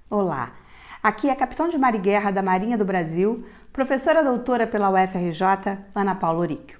Olá, aqui é a capitão de mar e guerra da Marinha do Brasil, professora doutora pela UFRJ, Ana Paula Oríquio.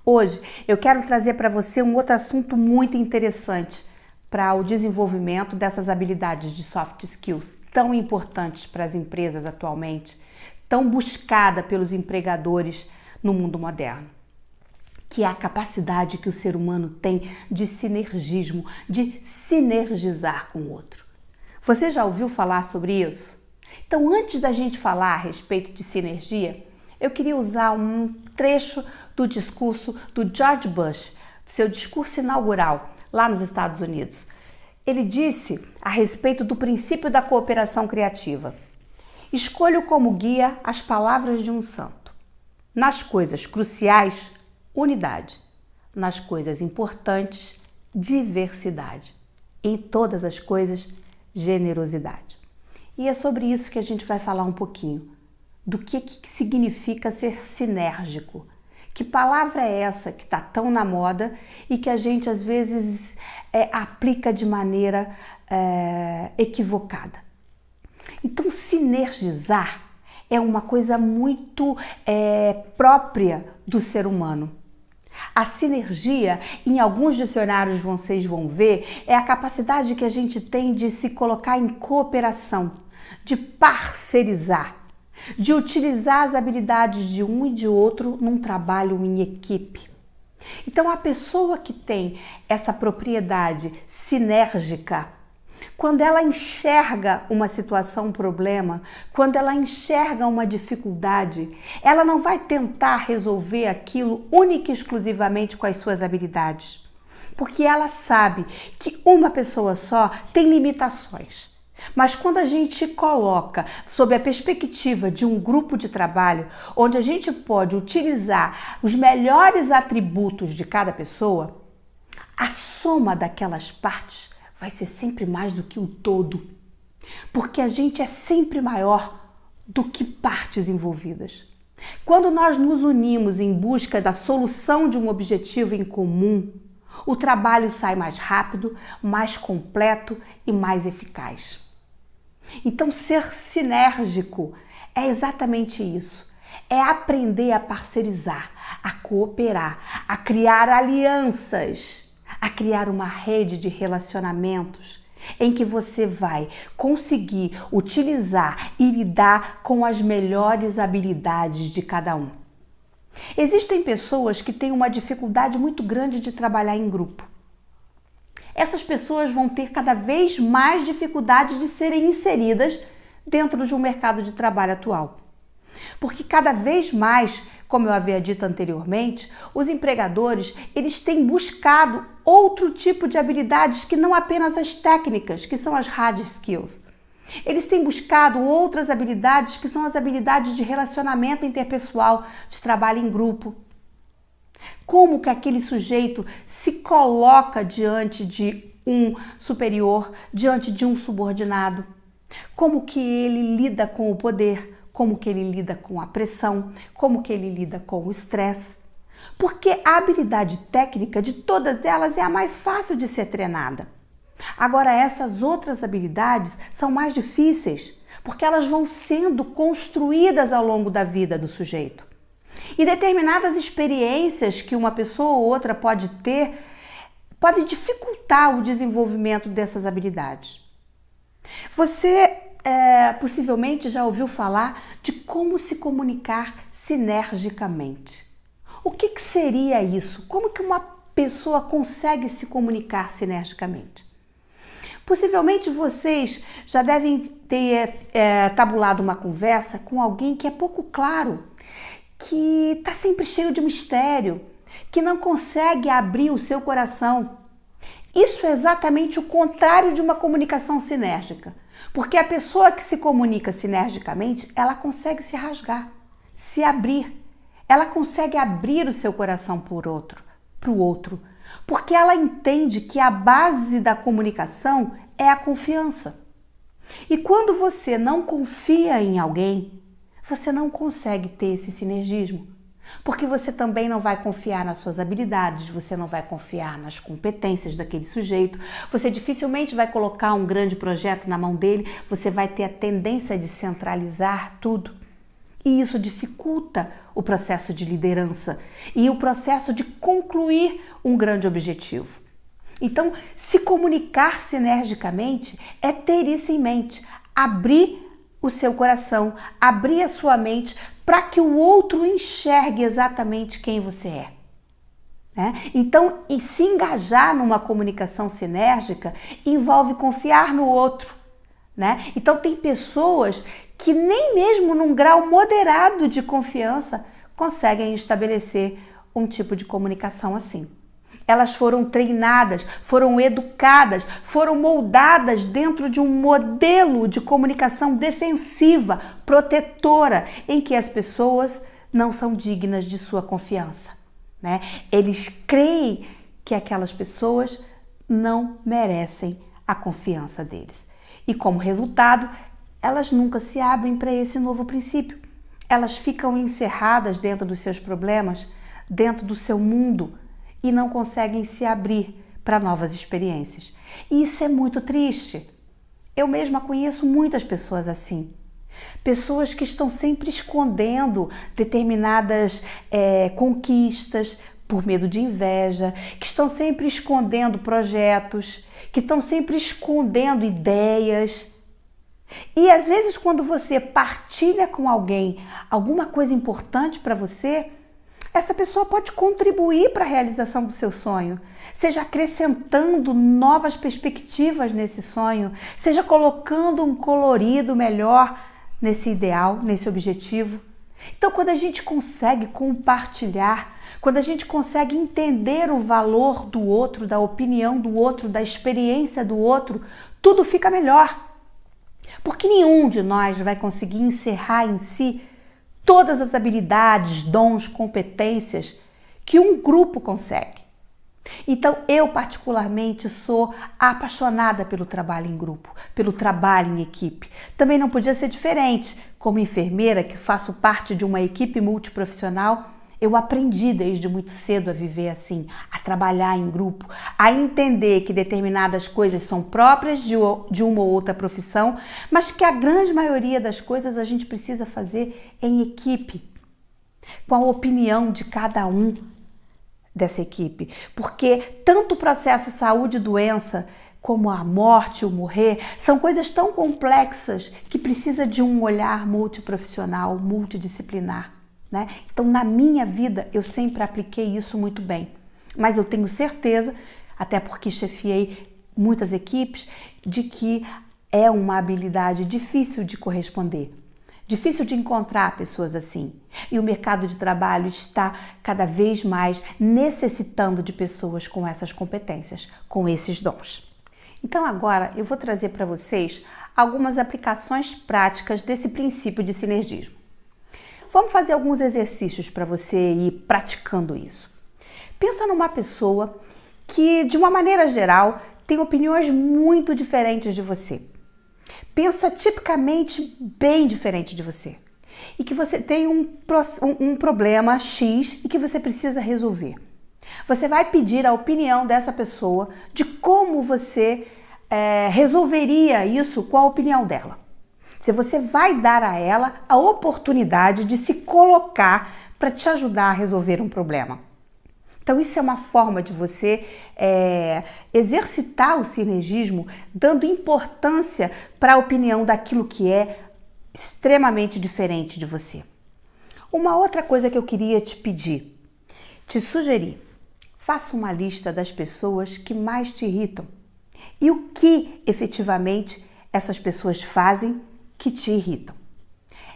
Hoje eu quero trazer para você um outro assunto muito interessante para o desenvolvimento dessas habilidades de soft skills tão importantes para as empresas atualmente, tão buscada pelos empregadores no mundo moderno, que é a capacidade que o ser humano tem de sinergismo, de sinergizar com o outro. Você já ouviu falar sobre isso? Então, antes da gente falar a respeito de sinergia, eu queria usar um trecho do discurso do George Bush, do seu discurso inaugural lá nos Estados Unidos. Ele disse a respeito do princípio da cooperação criativa: escolho como guia as palavras de um santo. Nas coisas cruciais, unidade. Nas coisas importantes, diversidade. Em todas as coisas, generosidade. E é sobre isso que a gente vai falar um pouquinho. Do que significa ser sinérgico. Que palavra é essa que está tão na moda e que a gente às vezes aplica de maneira equivocada? Então, sinergizar é uma coisa muito própria do ser humano. A sinergia, em alguns dicionários vocês vão ver, é a capacidade que a gente tem de se colocar em cooperação, de parcerizar, de utilizar as habilidades de um e de outro num trabalho em equipe. Então, a pessoa que tem essa propriedade sinérgica, quando ela enxerga uma situação, um problema, quando ela enxerga uma dificuldade, ela não vai tentar resolver aquilo única e exclusivamente com as suas habilidades. Porque ela sabe que uma pessoa só tem limitações. Mas quando a gente coloca sob a perspectiva de um grupo de trabalho, onde a gente pode utilizar os melhores atributos de cada pessoa, a soma daquelas partes vai ser sempre mais do que o todo, porque a gente é sempre maior do que partes envolvidas. Quando nós nos unimos em busca da solução de um objetivo em comum, o trabalho sai mais rápido, mais completo e mais eficaz. Então, ser sinérgico é exatamente isso. É aprender a parcerizar, a cooperar, a criar alianças, a criar uma rede de relacionamentos em que você vai conseguir utilizar e lidar com as melhores habilidades de cada um. Existem pessoas que têm uma dificuldade muito grande de trabalhar em grupo. Essas pessoas vão ter cada vez mais dificuldade de serem inseridas dentro de um mercado de trabalho atual. Porque cada vez mais, como eu havia dito anteriormente, os empregadores eles têm buscado outro tipo de habilidades que não apenas as técnicas, que são as hard skills. Eles têm buscado outras habilidades que são as habilidades de relacionamento interpessoal, de trabalho em grupo. Como que aquele sujeito se coloca diante de um superior, diante de um subordinado? Como que ele lida com o poder? Como que ele lida com a pressão? Como que ele lida com o estresse? Porque a habilidade técnica de todas elas é a mais fácil de ser treinada. Agora, essas outras habilidades são mais difíceis, porque elas vão sendo construídas ao longo da vida do sujeito. E determinadas experiências que uma pessoa ou outra pode ter podem dificultar o desenvolvimento dessas habilidades. Você possivelmente já ouviu falar de como se comunicar sinergicamente. O que seria isso? Como que uma pessoa consegue se comunicar sinergicamente? Possivelmente vocês já devem ter tabulado uma conversa com alguém que é pouco claro, que está sempre cheio de mistério, que não consegue abrir o seu coração. Isso é exatamente o contrário de uma comunicação sinérgica, porque a pessoa que se comunica sinergicamente, ela consegue se rasgar, se abrir, ela consegue abrir o seu coração para o outro, porque ela entende que a base da comunicação é a confiança. E quando você não confia em alguém, você não consegue ter esse sinergismo. Porque você também não vai confiar nas suas habilidades, você não vai confiar nas competências daquele sujeito, você dificilmente vai colocar um grande projeto na mão dele, você vai ter a tendência de centralizar tudo. E isso dificulta o processo de liderança e o processo de concluir um grande objetivo. Então, se comunicar sinergicamente é ter isso em mente, abrir o seu coração, abrir a sua mente para que o outro enxergue exatamente quem você é. Então, e se engajar numa comunicação sinérgica envolve confiar no outro. Então, tem pessoas que nem mesmo num grau moderado de confiança conseguem estabelecer um tipo de comunicação assim. Elas foram treinadas, foram educadas, foram moldadas dentro de um modelo de comunicação defensiva, protetora, em que as pessoas não são dignas de sua confiança. Eles creem que aquelas pessoas não merecem a confiança deles. E como resultado, elas nunca se abrem para esse novo princípio. Elas ficam encerradas dentro dos seus problemas, dentro do seu mundo, e não conseguem se abrir para novas experiências. E isso é muito triste. Eu mesma conheço muitas pessoas assim. Pessoas que estão sempre escondendo determinadas conquistas por medo de inveja, que estão sempre escondendo projetos, que estão sempre escondendo ideias. E às vezes quando você partilha com alguém alguma coisa importante para você, essa pessoa pode contribuir para a realização do seu sonho, seja acrescentando novas perspectivas nesse sonho, seja colocando um colorido melhor nesse ideal, nesse objetivo. Então, quando a gente consegue compartilhar, quando a gente consegue entender o valor do outro, da opinião do outro, da experiência do outro, tudo fica melhor. Porque nenhum de nós vai conseguir encerrar em si todas as habilidades, dons, competências que um grupo consegue. Então, eu particularmente sou apaixonada pelo trabalho em grupo, pelo trabalho em equipe. Também não podia ser diferente. Como enfermeira, que faço parte de uma equipe multiprofissional, eu aprendi desde muito cedo a viver assim, a trabalhar em grupo, a entender que determinadas coisas são próprias de uma ou outra profissão, mas que a grande maioria das coisas a gente precisa fazer em equipe, com a opinião de cada um dessa equipe. Porque tanto o processo saúde e doença, como a morte, o morrer, são coisas tão complexas que precisa de um olhar multiprofissional, multidisciplinar. Então, na minha vida, eu sempre apliquei isso muito bem. Mas eu tenho certeza, até porque chefiei muitas equipes, de que é uma habilidade difícil de corresponder. Difícil de encontrar pessoas assim. E o mercado de trabalho está cada vez mais necessitando de pessoas com essas competências, com esses dons. Então agora eu vou trazer para vocês algumas aplicações práticas desse princípio de sinergismo. Vamos fazer alguns exercícios para você ir praticando isso. Pensa numa pessoa que, de uma maneira geral, tem opiniões muito diferentes de você. Pensa tipicamente bem diferente de você. E que você tem um problema X e que você precisa resolver. Você vai pedir a opinião dessa pessoa de como você resolveria isso com a opinião dela. Se você vai dar a ela a oportunidade de se colocar para te ajudar a resolver um problema. Então isso é uma forma de você exercitar o sinergismo, dando importância para a opinião daquilo que é extremamente diferente de você. Uma outra coisa que eu queria te pedir, te sugerir, faça uma lista das pessoas que mais te irritam e o que efetivamente essas pessoas fazem que te irritam.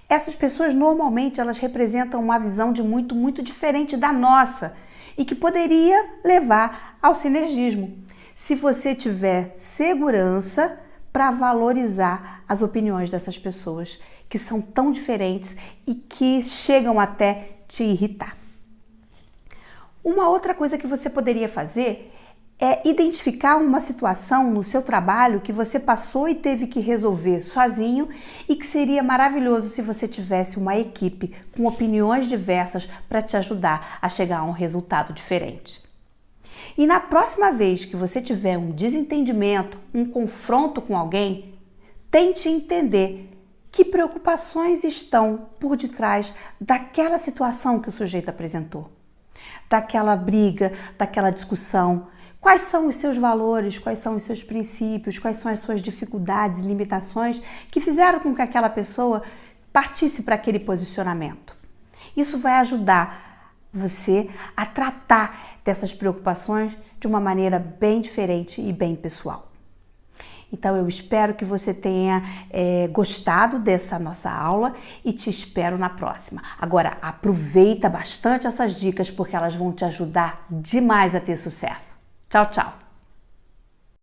Essas pessoas normalmente elas representam uma visão de muito diferente da nossa e que poderia levar ao sinergismo, se você tiver segurança para valorizar as opiniões dessas pessoas que são tão diferentes e que chegam até te irritar. Uma outra coisa que você poderia fazer é identificar uma situação no seu trabalho que você passou e teve que resolver sozinho e que seria maravilhoso se você tivesse uma equipe com opiniões diversas para te ajudar a chegar a um resultado diferente. E na próxima vez que você tiver um desentendimento, um confronto com alguém, tente entender que preocupações estão por detrás daquela situação que o sujeito apresentou, daquela briga, daquela discussão. Quais são os seus valores, quais são os seus princípios, quais são as suas dificuldades, limitações que fizeram com que aquela pessoa partisse para aquele posicionamento. Isso vai ajudar você a tratar dessas preocupações de uma maneira bem diferente e bem pessoal. Então eu espero que você tenha gostado dessa nossa aula e te espero na próxima. Agora aproveita bastante essas dicas porque elas vão te ajudar demais a ter sucesso. Tchau, tchau!